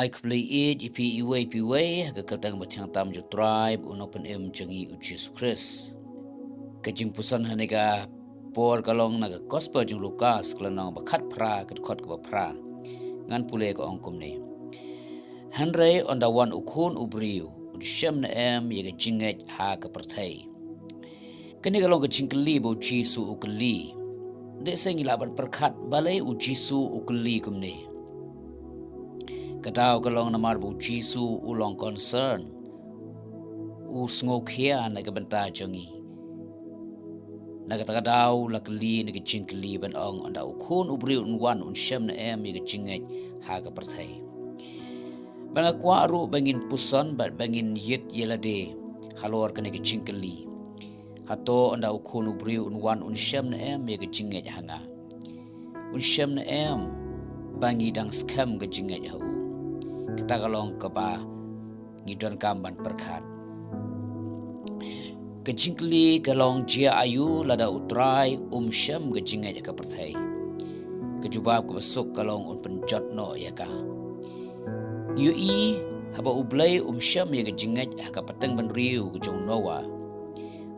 ai kbli it ipi iwe ga katang batang tam jo tribe unopen jingngeit u Jesus Christ kajing pusan hanega por kalong naga gospel jing Lukas klanong bakhat phra kat khot ka phra ngan pule ko ongkom ne Ynda U Khun u briew shem na yega jingngeit ha ka pyrthei kani kalong ka jingkli bo jisu u kli de sengila ban perkhat balai u jisu u kli kumne katau kalong namar bu jisu ulong concern u sngokhia na ga banta jongi na ga takadau lakli na ga jingkli ban ong Ynda U Khun u briew un shem na yega jingngeit ha ka pyrthei banga kwa ru bangin puson bat bangin yit yelade halor kane ga jingkli hato Ynda U Khun u briew un shem na yega jingngeit hanga un shem na bangi dang skam ga jingngeit ha kita kalong kaba ngidon kamban perkhat kejingkli kalong jia ayu lada utrai shem ga jingngeit ka pyrthei kejubab ka besuk kalong un penjot no ya ka ui haba ublai shem ya ga jingngeit ka pateng ban riu ga jong nowa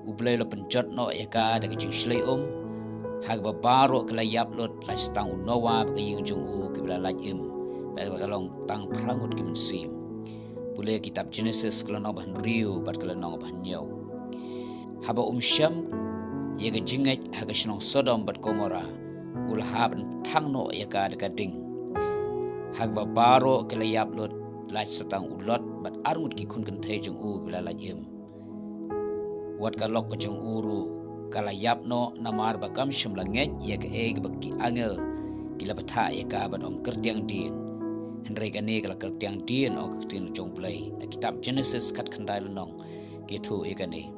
ublai lo penjot no ya ka da ga jing shlei hagba baro kala yap lot la stang nowa ga ying jong ki bla la kalong tang prangut kim sim pule kitab Genesis kalong ban riu bat kalong ban nyau haba shem ya ga jingngeit ha ga shnong Sodom bat Gomora ulhab thang no ya ka da ding hagba baro kala yap lot la stang ulot bat armut ki khun kan thei jong bla la wat ka lok ka jong uru kala yap no namar bakam shum langet ya ka bakki angel kila batha ya ka ban kertiang din Ynda gane kala kertiang din o kertiang jong play na kitab Genesis kat khandai lonong ke thu egane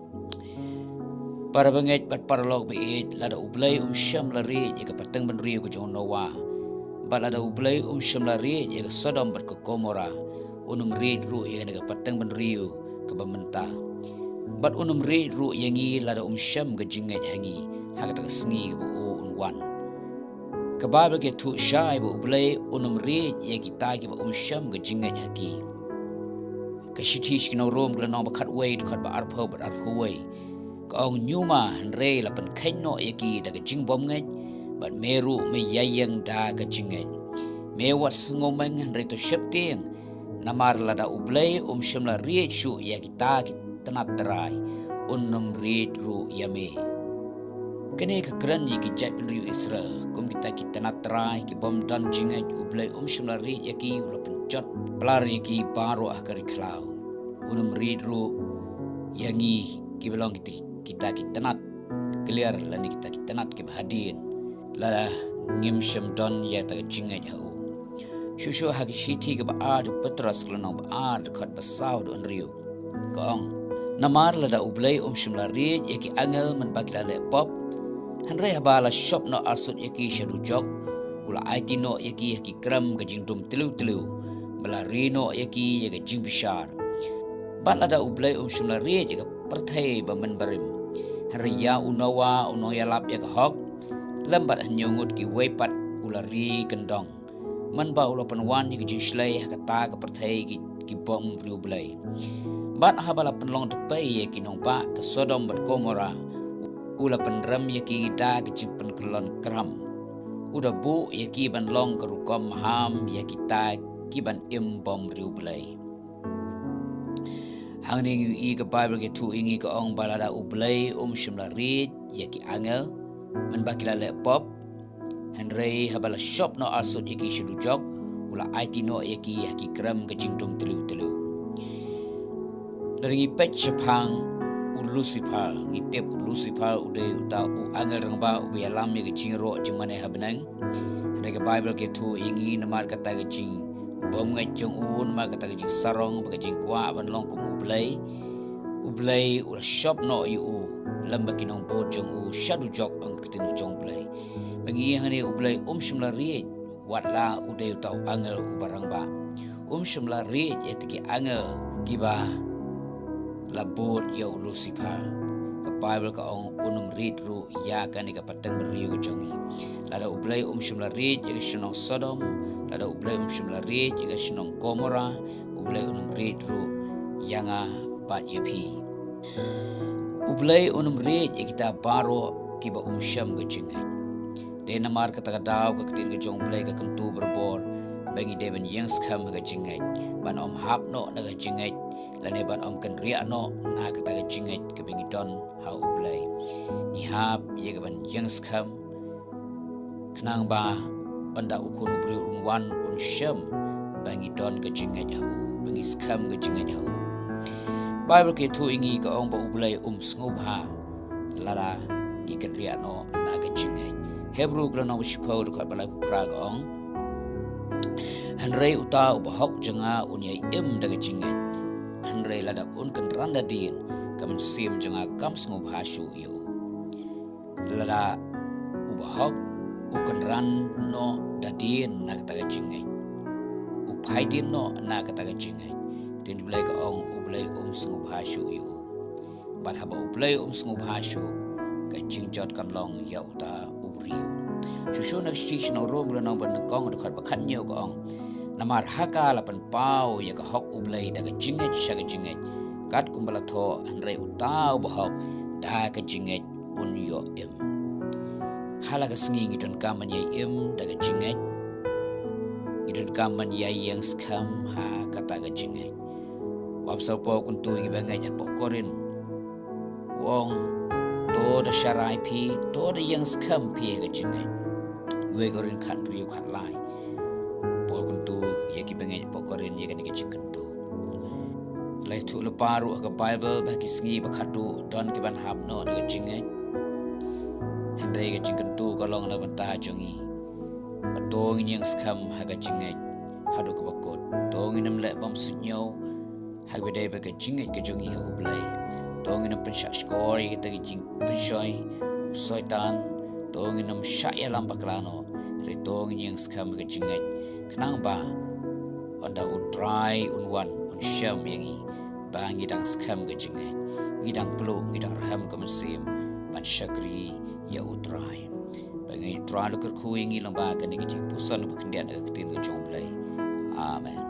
para banget bat paralog be lada ublai shem la re ya ka pateng ban riu ko jong nowa bat lada ublai shem la re ya ka Sodom bat ko Gomora unum red ru ya ka pateng ban riu ka bamenta bat unum red ru yangi lada shem ga jingngeit hangi ha ka sngi bo wan ka Bible ke thu shai bo ublai unum red ya kita ki bo shem ga jingngeit haki ka shitish kino rom kala no bakhat wait khat ba arpho bat arhuwei ka ong nyuma Ynda la pan khaino ya ki da ga jingbom ngai bat meru me yayang da ga jingngeit me wat sngomen Ynda to shepting namar la da ublai shem la red shu ya kita ki tanat terai unum red ru yame kene ka kran yi ki jap riu Israel kum kita tanat terai ki bom dan jingngeit ublai shem la red ya ki ula penjot pelar ya ki baro akari klau unum red ru yangi ki belong kita tanat clear la ni kita tanat ki bahadin la ngim shem don ya ta jingngeit ha shushu ha ki shiti ka ba ad Petras klano ba ad khat ba saud on riu ko ong namar la da ublai shem la red ya ki angel man ba kila le pop Ynda habala shop no asut ya ki shadu jok ula IT no ya ki kram ga jingdum telu bala rino ya ki ga jing bishar bat la da ublai shem la red ya ka pyrthei ba man barim Ynda ya unawa ya lap ya ka hok lambat nyongut ki wepat ulari kendong man ba ula panwan ya jing shlei ha ka ta ka pyrthei ki bom riu blai bat habala penlong tepai ya ki nong ba ka Sodom bat Gomora ula penram ya ki da ki jimpen kelon kram uda bu ya ki ban long ka rukom ham ya ki ta ki ban bom riu blai hangning yu ka Bible ke thu ingi ka ong balada ublai shem la red ya ki angel man ba kila le pop Ynda habala shop no asut ya ki shudu jok ula IT no ya ki kram ka jingdum telu laringi pet chapang Lucifer ngitep Lucifer ude uta angel rangba ubi alam ya jingro jemane habnang Ynda ka Bible ke thu ingi namar kata ga jing bom ngai jong ma kata ga jing sarong ba jing kwa ban long kum ublai ula shop no yu lamba kinong bo jong shadu jok ang kitin jong blai bangi hangani ublai shem la red wat la ude uta angel ubarang ba shem la red ya tiki angel kiba labot ya Lucifer ke Bible ka ong unum read ru ya kan ka pateng briew ke jongi lada ublay shimla read ya shinong Sodom lada ublay shimla read ya shinong Gomora ublay unum read ru yanga pat yapi ublay unum read ya kita baro kiba shem ke jingngeit de namar ka tagadaw ka kitin ke jong ublay ka kentu berbor bangi deben yang skam ke jingngeit ban hap no na ke jingngeit lane ban kan ria no na ka ta jingngeit ke bangi don ha ublay ni hap ye ke ban yang skam kenang ba Ynda U Khun briew wan shem bangi don ke jingngeit ha bangi skam ke jingngeit ha Bible ke tu ingi ka ong ba ublay sngub ha lala ni kan ria no na ke jingngeit Hebrew grano shipau ka balai pra ka ong Henry uta ubahok janga unyai daga jingngeit Henry lada kan randa din kamen sim janga kam sngub hasu yu lada ubahok ukan ran no dadin na kataga jingngeit upai din no na kataga jingngeit tin bulai ka ong ublay sngub hasu yu bat haba ublay sngub hasu ka jingjot kan long ya uta ubriu Susu nak station rom grano ban kong dekat bakat nyo ka ong namar haka lapan pau ya ka hok ublay daga jingngeit syaga jingngeit kat kumbala tho Henry utau bahok da ka jingngeit yo halaga sengi ngidon kaman yai daga jingngeit ngidon kaman yai yang skam ha kata ga jingngeit wap sapo kuntu gi bangai ya pokorin wong to da sharai pi to da yang skam pi ga jingngeit we gorin kan riu kan lai po kuntu ye ki bangai pokorin ye kan ga jingkentu lai tu le paru ga Bible ba ki sengi ba khatu don ki ban hap no daga jingngeit Henry ga jingkentu kalong na banta jongi patong yang skam ha ga jingngeit hadu ka bakot tong inam le bam sunyo ha be dai ba ga jingngeit ga jongi ha ublay tong inam pensyak skor ye ta jing pensoi soitan tong inam syak ya lam baklano ri tong yang skam ga jingngeit kenang ba Ynda U try wan shem yangi ba ngidang skam ga jingngeit ngidang pelu ngidang raham ka mesim ban syakri ya U try bangai try lu ker ku ingi lamba kan ngi pusan bu kendian ga tin ga jomblay amen